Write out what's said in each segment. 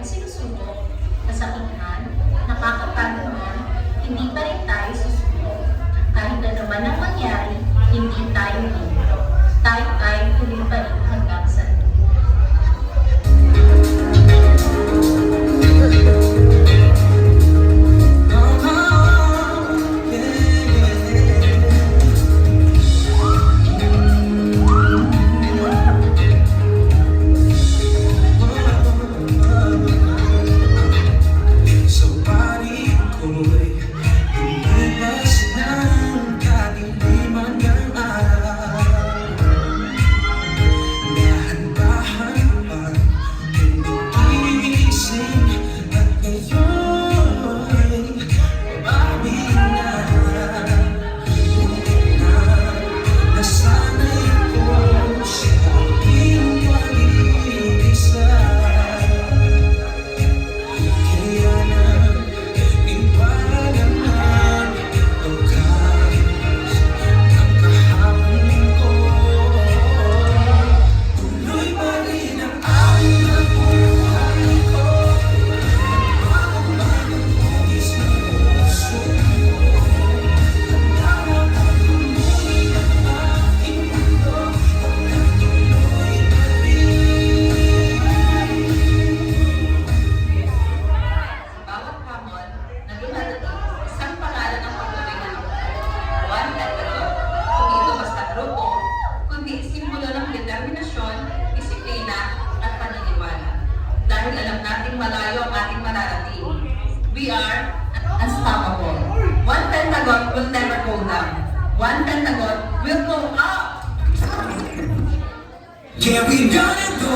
tayong sinusubok, nasakithan, nakakapagod man, hindi pa rin tayo susuko. Kahit na naman ang mangyari, hindi tayo dito. Tayo ay tuloy pa rin hanggang sa dulo. Dahil alam nating malayo ang ating mararating. We are unstoppable. One Pentagon will never go down. One Pentagon will go up! Yeah, we gonna go.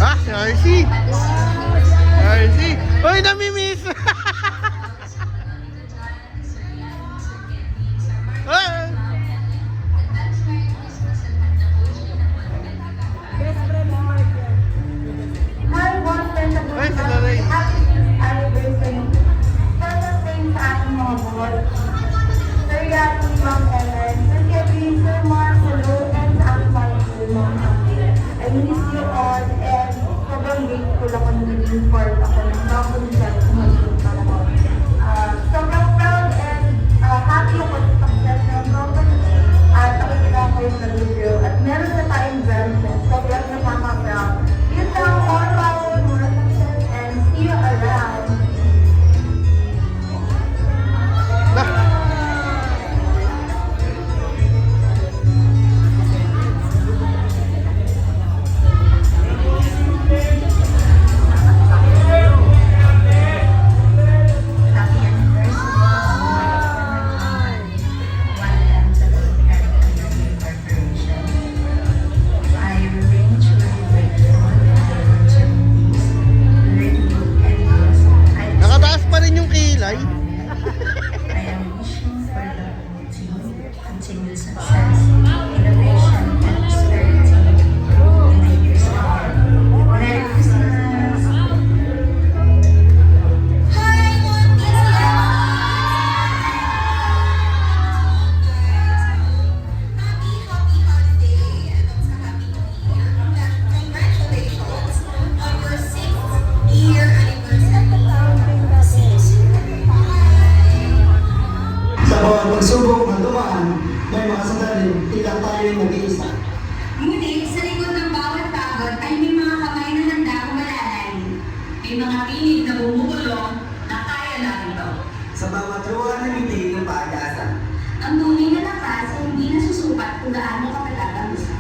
Ah, si RC! RC! Uy, namimiss! Ah! Hi, boyfriend of Ay, si Loray. Happy anniversary. Pagdating sa ating mga boy. Sir Yati, Ma'am Ellen, Sir Kevin, Sir Mark, hello, and sa aking mga tulong. I miss you all, and sobrang grateful ako na naging part ako ng company that kumagin pa ako. Sobrang proud and happy ako sa success ng company. At nakikita ko yung video. At meron na tayong version. Sobrang nakaka-proud. Yun lang, more power, more success, and see you around. Happy anniversary. Welcome to the American Corporation. I remain truly grateful for the opportunities, learning, and growth I Nakataas pa rin yung kilay. I am wishing for the whole team continued success, innovation, and prosperity in the years ahead. Merry Christmas! Happy holiday and also happy new year. Congratulations on your 6th-year anniversary. Sa bawat pagsubok na dumaan, may mga sandali, tila tayo'y nag-iisa. Ngunit sa likod ng bawat pagod ay may mga kamay na handang malalay. May mga pinig na bumubulong na kaya lang ito. Sa bawat luha na ngiti ng pag-asa. Ang tunay na lakas ay hindi nasusukat kung gaano kapatag ang isa,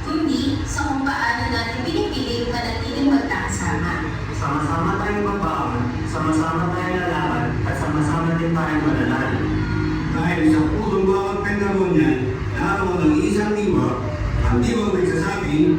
kundi sa kung paano natin pinipiling manatiling magkakasama. Sama-sama tayong mabaon, sama-sama tayong lalaban, at sama-sama din tayong mananalig. Dahil sa pusong bawat pentagon niyan, naroon ang isang diwa, ang diwang nagsasabi,